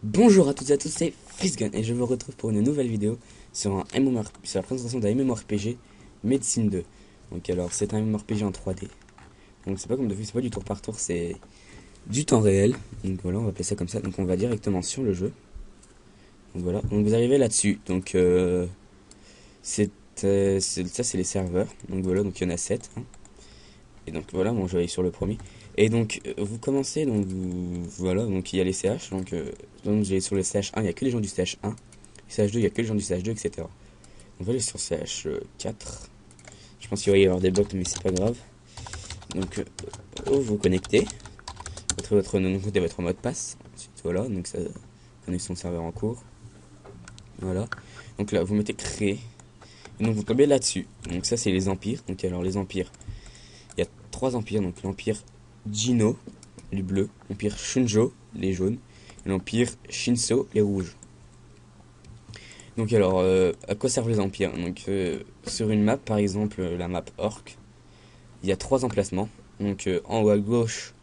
Bonjour à toutes et à tous, c'est FaceGun et je vous retrouve pour une nouvelle vidéo sur sur la présentation d'un MMORPG Medicine 2. Donc alors c'est un MMORPG en 3D. Donc c'est pas comme c'est pas du tour par tour, c'est du temps réel. Donc voilà, on va appeler ça comme ça. Donc on va directement sur le jeu. Donc voilà, donc vous arrivez là-dessus. Donc c'est ça c'est les serveurs. Donc voilà, donc il y en a 7 hein. Et donc voilà, moi je vais aller sur le premier. Et donc vous commencez, donc voilà, donc il y a les CH. Donc j'ai sur le CH1, il n'y a que les gens du CH1. CH2, il n'y a que les gens du CH2, etc. On va aller sur CH4. Je pense qu'il va y avoir des bugs, mais c'est pas grave. Donc vous vous connectez, vous trouvez votre nom et votre mot de passe. Ensuite voilà, donc ça connexion de serveur en cours. Voilà. Donc là vous mettez créer. Et donc vous tombez là-dessus. Donc ça c'est les empires. Donc alors les empires, il y a trois empires. Donc l'empire Jino, les bleus, l'empire Shunjo, les jaunes, et l'empire Shinso, les rouges. Donc alors, à quoi servent les empires? Donc sur une map, par exemple la map Orc, il y a trois emplacements. Donc en haut à gauche,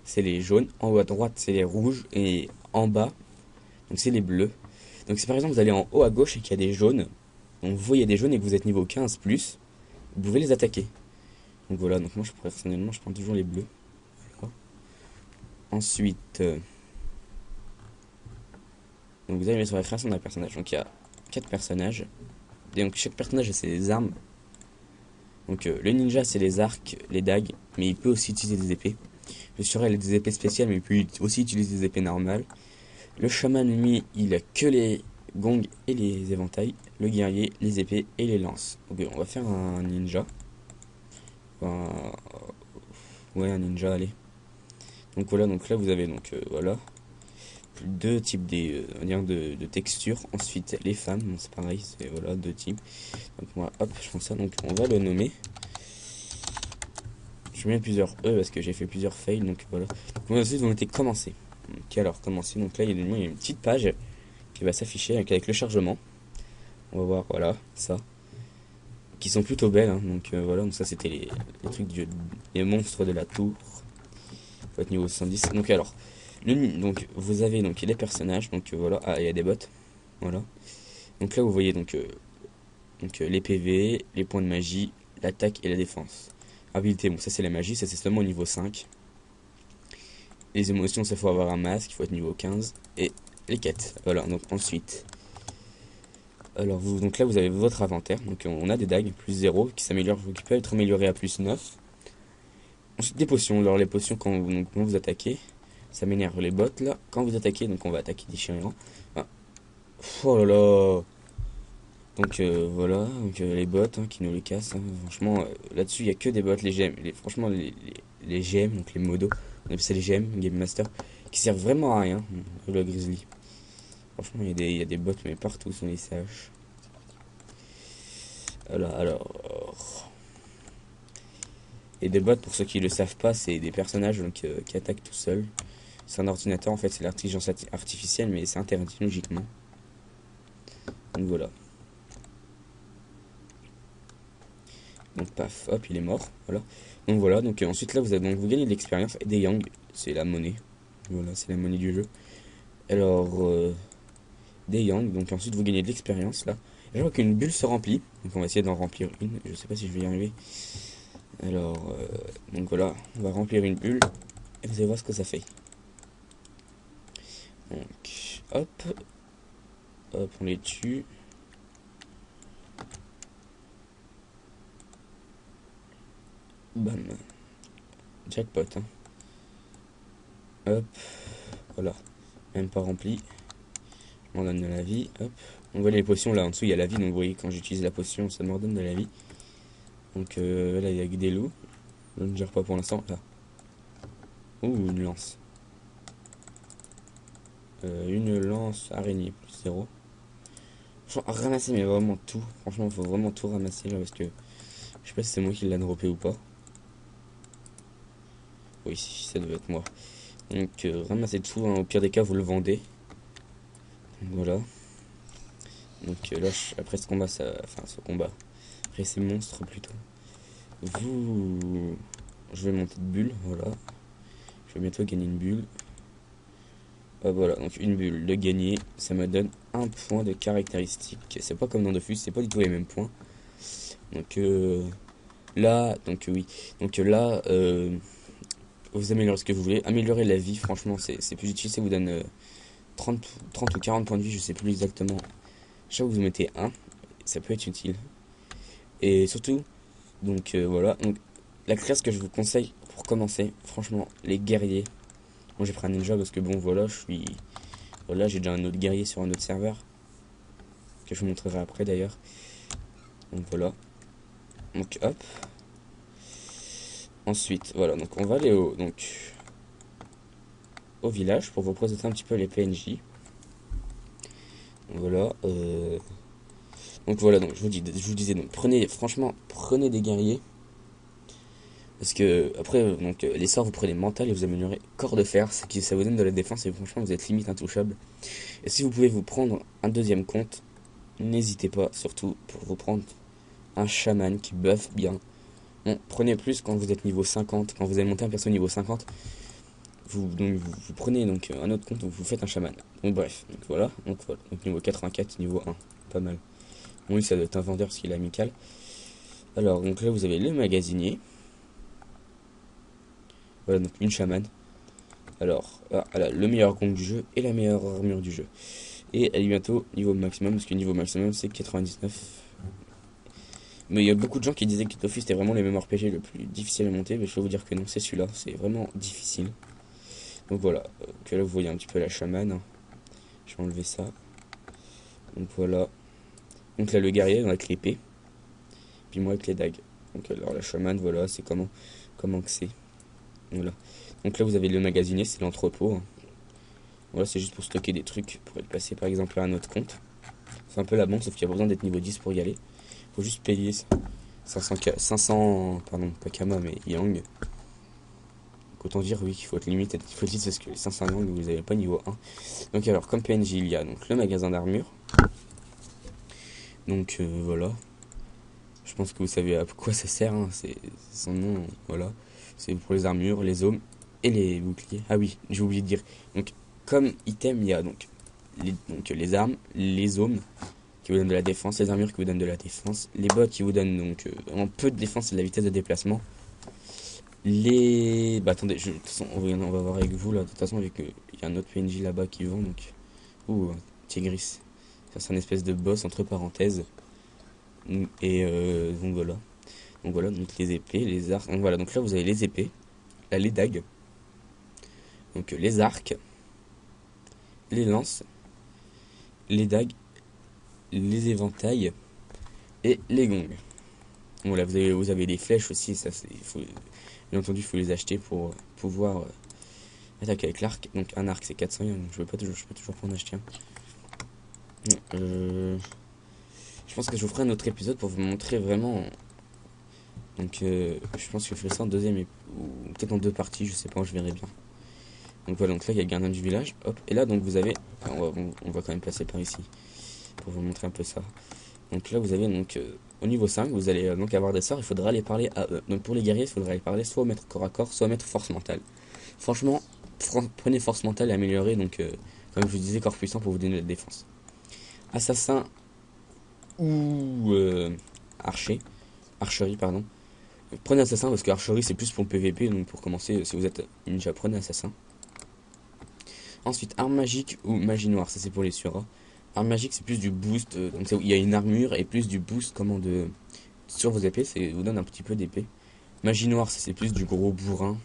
c'est les jaunes, en haut à droite, c'est les rouges, et en bas, donc c'est les bleus. Donc si par exemple vous allez en haut à gauche et qu'il y a des jaunes, donc vous voyez des jaunes et que vous êtes niveau 15 plus, vous pouvez les attaquer. Donc voilà, donc moi personnellement je prends toujours les bleus. Voilà. Ensuite, donc vous allez sur la création d'un personnage. Donc il y a quatre personnages. Et donc chaque personnage a ses armes. Donc le ninja c'est les arcs, les dagues, mais il peut aussi utiliser des épées. Le surel a des épées spéciales, mais il peut aussi utiliser des épées normales. Le chaman, lui, il a que les gongs et les éventails. Le guerrier, les épées et les lances. Ok, on va faire un ninja. Enfin, ouais, un ninja, allez. Donc voilà, donc là vous avez voilà deux types on va dire de textures. Ensuite les femmes, bon, c'est pareil, c'est voilà deux types. Donc moi, hop, je prends ça. Donc on va le nommer. Je mets plusieurs E parce que j'ai fait plusieurs fails, donc voilà. Donc ensuite, on était commencé. Ok, alors commencer. Donc là, il y a une petite page qui va s'afficher avec le chargement. On va voir, voilà, ça. Qui sont plutôt belles, hein. Donc voilà, donc ça c'était les trucs les monstres de la tour. Faut être niveau 70. Donc alors, donc vous avez donc les personnages, donc voilà, ah il y a des bots, voilà. Donc là vous voyez les PV, les points de magie, l'attaque et la défense. Habilité, bon ça c'est la magie, ça c'est seulement au niveau 5. Les émotions, ça faut avoir un masque, il faut être niveau 15. Et les quêtes. Voilà, donc ensuite. Alors donc là vous avez votre inventaire. Donc on a des dagues plus 0 qui peuvent être améliorées à plus 9. Ensuite des potions. Alors les potions quand vous attaquez, ça m'énerve les bots là. Quand vous attaquez, donc on va attaquer déchirant. Ah. Oh là là. Donc voilà, donc, les bots hein, qui nous les cassent. Hein. Franchement, là-dessus il n'y a que des bots, les GM. Franchement, les GM, donc les modos, on appelle ça les GM, Game Master, qui servent vraiment à rien. Le Grizzly. Franchement, il y a des bots, mais partout sont les CH. Alors. Et des bots, pour ceux qui ne le savent pas, c'est des personnages donc, qui attaquent tout seuls. C'est un ordinateur, en fait, c'est l'intelligence artificielle, mais c'est interdit logiquement. Donc voilà. Donc paf, hop, il est mort. Voilà. Donc voilà, donc ensuite là, vous gagnez de l'expérience et des yang, c'est la monnaie. Voilà, c'est la monnaie du jeu. Alors, des yang, donc ensuite vous gagnez de l'expérience là. Et je vois qu'une bulle se remplit, donc on va essayer d'en remplir une. Je sais pas si je vais y arriver. Alors, donc voilà, on va remplir une bulle et vous allez voir ce que ça fait. Donc, hop, on les tue. Bam, jackpot. Hein. Hop, voilà, même pas rempli. Je m'en donne de la vie. Hop, on voit les potions là en dessous, il y a la vie. Donc vous voyez, quand j'utilise la potion, ça me redonne de la vie. Donc là, il y a que des loups. Je ne gère pas pour l'instant. Là. Ouh, une lance. Une lance araignée plus 0. Franchement, ramasser, mais vraiment tout. Franchement, il faut vraiment tout ramasser là parce que je sais pas si c'est moi qui l'a droppé ou pas. Oui, ça devait être moi. Donc, ramassez tout. Hein. Au pire des cas, vous le vendez. Donc, voilà. Donc là, après ce combat, après ces monstres plutôt. Je vais monter de bulle, voilà. Je vais bientôt gagner une bulle. Voilà, donc une bulle de gagner, ça me donne un point de caractéristique. C'est pas comme dans Dofus, c'est pas du tout les mêmes points. Donc là, donc oui. Donc là, vous améliorez ce que vous voulez. Améliorer la vie, franchement, c'est plus utile. Ça vous donne 30 ou 40 points de vie, je sais plus exactement. Chaque fois que vous mettez un, ça peut être utile. Et surtout, donc voilà. Donc, la classe que je vous conseille pour commencer, franchement, les guerriers. Moi j'ai pris un ninja parce que bon, voilà, Voilà, j'ai déjà un autre guerrier sur un autre serveur. Que je vous montrerai après d'ailleurs. Donc voilà. Donc hop. Ensuite, voilà, donc on va aller au village pour vous présenter un petit peu les PNJ. Voilà. Donc voilà, donc je vous disais, donc franchement, prenez des guerriers. Parce que après, donc les sorts, vous prenez mental et vous améliorez corps de fer, ce qui ça vous donne de la défense et franchement vous êtes limite intouchable. Et si vous pouvez vous prendre un deuxième compte, n'hésitez pas, surtout pour vous prendre un chaman qui buff bien. Bon, prenez plus quand vous êtes niveau 50, quand vous allez monter un perso niveau 50, vous prenez donc un autre compte, vous faites un chaman. Donc bref, donc niveau 84, niveau 1, pas mal. Bon, oui, ça doit être un vendeur parce qu'il est amical. Alors, donc là vous avez le magasinier. Voilà, donc une chamane. Alors, elle a le meilleur compte du jeu et la meilleure armure du jeu. Et elle est bientôt niveau maximum, parce que niveau maximum c'est 99. Mais il y a beaucoup de gens qui disaient que Dofus était vraiment les MMORPG le plus difficile à monter, mais je peux vous dire que non, c'est celui-là, c'est vraiment difficile. Donc voilà, que là vous voyez un petit peu la chamane. Je vais enlever ça. Donc voilà. Donc là le guerrier avec l'épée. Puis moi avec les dagues. Donc alors la chamane, voilà, c'est comment que c'est. Voilà. Donc là vous avez le magasinier, c'est l'entrepôt. Voilà, c'est juste pour stocker des trucs, pour être passé par exemple à un autre compte. C'est un peu la bombe, sauf qu'il y a pas besoin d'être niveau 10 pour y aller. Faut juste payer 500, pardon, pas Kama, mais Yang. Donc autant dire, oui, qu'il faut être limite, il faut dire parce que les 500 Yang, vous n'avez pas niveau 1. Donc alors, comme PNJ, il y a donc le magasin d'armure. Donc voilà. Je pense que vous savez à quoi ça sert, hein. C'est son nom, voilà. C'est pour les armures, les aumes et les boucliers. Ah oui, j'ai oublié de dire. Donc, comme item, il y a donc les armes, les aumes qui vous donnent de la défense, les armures qui vous donnent de la défense, les bottes qui vous donnent donc vraiment peu de défense et de la vitesse de déplacement. Bah attendez, de toute façon, on va voir avec vous là. De toute façon, avec il y a un autre PNJ là-bas qui vend donc. Ouh, Tigris. Ça, c'est un espèce de boss entre parenthèses. Et donc voilà. Donc voilà, donc les épées, les arcs. Donc voilà, donc là vous avez les épées, là les dagues, donc les arcs, les lances, les dagues, les éventails et les gongs. Voilà, vous avez les flèches aussi, ça c'est, bien entendu il faut les acheter pour pouvoir attaquer avec l'arc. Donc un arc c'est 400, donc je peux toujours pas en acheter un. Je pense que je vous ferai un autre épisode pour vous montrer vraiment. Donc je pense que je ferai ça en deuxième ou peut-être en deux parties, je sais pas, je verrai bien. Donc voilà, donc là il y a le gardien du village, hop, et là donc vous avez, on va quand même passer par ici pour vous montrer un peu ça. Donc là vous avez donc au niveau 5, vous allez donc avoir des sorts, il faudra aller parler à eux. Donc pour les guerriers, il faudra aller parler soit au maître corps à corps, soit au maître force mentale. Franchement, prenez force mentale et améliorez, donc comme je vous disais, corps puissant pour vous donner de la défense. Assassin ou archerie, pardon. Prenez assassin parce que archerie c'est plus pour le PVP, donc pour commencer, si vous êtes ninja, prenez assassin. Ensuite, arme magique ou magie noire, ça c'est pour les surats. Arme magique c'est plus du boost, donc il y a une armure et plus du boost sur vos épées, ça vous donne un petit peu d'épée. Magie noire c'est plus du gros bourrin.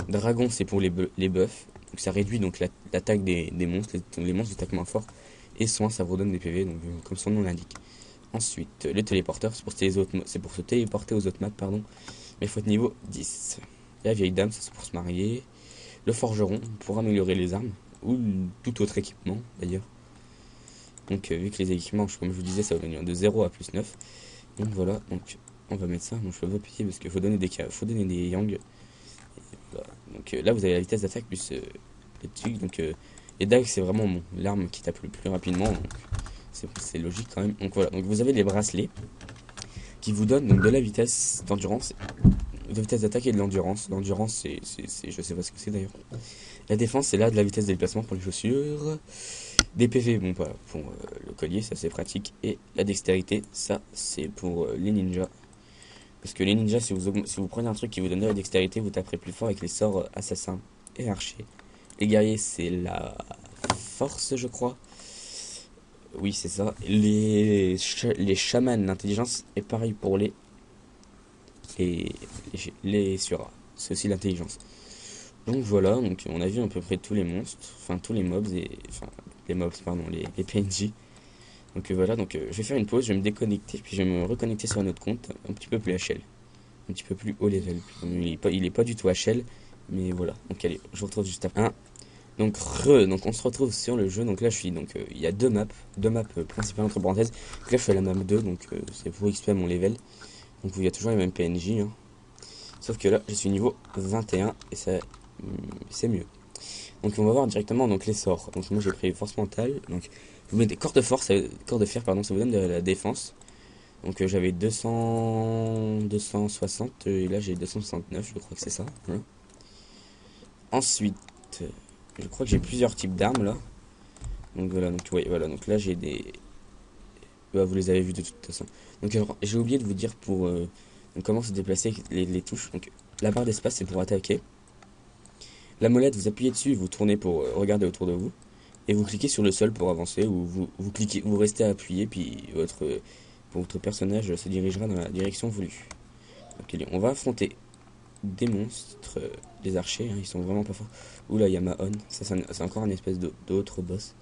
Dragon c'est pour les buffs, donc ça réduit donc l'attaque des monstres, les monstres attaquent moins fort. Et soin ça vous donne des PV, donc comme son nom l'indique. Ensuite, le téléporteur, c'est pour se téléporter aux autres maps, pardon. Mais il faut être niveau 10. La vieille dame, ça c'est pour se marier. Le forgeron, pour améliorer les armes. Ou tout autre équipement, d'ailleurs. Donc, vu que les équipements, comme je vous disais, ça va venir de 0 à plus 9. Donc voilà, donc on va mettre ça. Donc je peux pas payer parce qu'il faut donner des yang. Voilà. Donc là, vous avez la vitesse d'attaque plus les trucs. Donc les dagues, c'est vraiment l'arme qui tape le plus rapidement. Donc c'est logique quand même. Donc voilà, donc vous avez les bracelets qui vous donnent donc de la vitesse d'endurance de vitesse d'attaque et de l'endurance. L'endurance, je sais pas ce que c'est d'ailleurs. La défense, c'est là de la vitesse de déplacement pour les chaussures. Des PV, bon, pas pour le collier, ça c'est pratique. Et la dextérité, ça c'est pour les ninjas. Parce que les ninjas, si vous prenez un truc qui vous donne de la dextérité, vous taperez plus fort avec les sorts assassins et archers. Les guerriers, c'est la force, je crois. Oui, c'est ça. Les chamans, l'intelligence est pareil pour les, les Sura. C'est aussi l'intelligence. Donc voilà, donc on a vu à peu près tous les monstres, enfin tous les mobs, les mobs, pardon, les PNJ. Donc voilà, donc je vais faire une pause, je vais me déconnecter, puis je vais me reconnecter sur un autre compte, un petit peu plus HL, un petit peu plus haut level. Il est pas du tout HL, mais voilà. Donc allez, je vous retrouve juste après. Donc on se retrouve sur le jeu. Donc là je suis il y a deux maps principales entre parenthèses. Donc là je suis à la map 2, donc c'est pour XP à mon level. Donc il y a toujours les mêmes PNJ, hein. Sauf que là je suis niveau 21 et ça c'est mieux. Donc on va voir directement donc les sorts. Donc moi j'ai pris force mentale. Donc vous mettez corps de force, corps de fer pardon, ça vous donne de la défense. Donc j'avais 260 et là j'ai 269, je crois que c'est ça. Voilà. Ensuite, je crois que j'ai plusieurs types d'armes là. Donc voilà, donc ouais, voilà, donc là j'ai des. Bah, vous les avez vus de toute façon. Donc j'ai oublié de vous dire pour donc, comment se déplacer avec les touches. Donc la barre d'espace c'est pour attaquer. La molette, vous appuyez dessus, vous tournez pour regarder autour de vous. Et vous cliquez sur le sol pour avancer, ou vous cliquez, vous restez appuyé, puis votre personnage se dirigera dans la direction voulue. Donc on va affronter des monstres, des archers, hein, ils sont vraiment pas forts. Oula, il y a Mahon, ça c'est encore un espèce d'autre boss.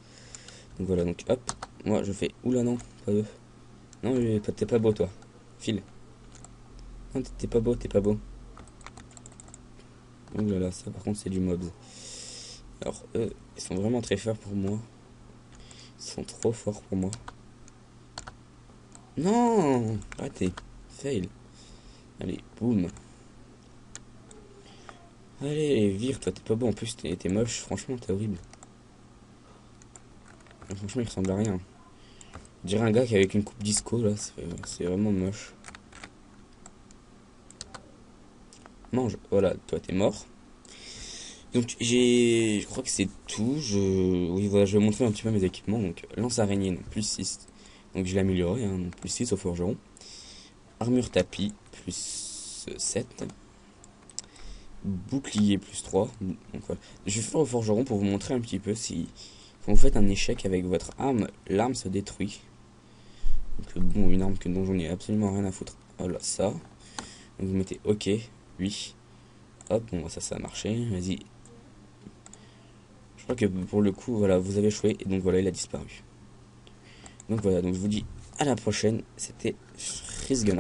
Donc voilà, donc hop, moi je fais, oula non, pas eux. Non, t'es pas beau toi, file. Non, t'es pas beau, t'es pas beau. Oh là là, ça par contre c'est du mobs. Alors eux, ils sont vraiment très forts pour moi. Ils sont trop forts pour moi. Non, raté, fail. Allez, boum. Allez, vire, toi t'es pas beau, en plus t'es moche, franchement t'es horrible. Franchement il ressemble à rien. Je dirais un gars qui avec une coupe disco là, c'est vraiment moche. Mange, voilà, toi t'es mort. Donc je crois que c'est tout. Oui voilà, je vais montrer un petit peu mes équipements. Donc lance araignée, donc plus 6. Donc je l'ai amélioré, hein, donc plus 6 au forgeron. Armure tapis, plus 7. Bouclier, plus 3. Donc voilà. Je vais faire au forgeron pour vous montrer un petit peu si quand vous faites un échec avec votre arme, l'arme se détruit. Donc bon, une arme dont j'en ai absolument rien à foutre. Voilà, ça. Donc vous mettez OK, oui. Hop, bon ça a marché. Vas-y. Je crois que pour le coup, voilà, vous avez échoué et donc voilà, il a disparu. Donc voilà, donc je vous dis à la prochaine. C'était Freeze Gunner.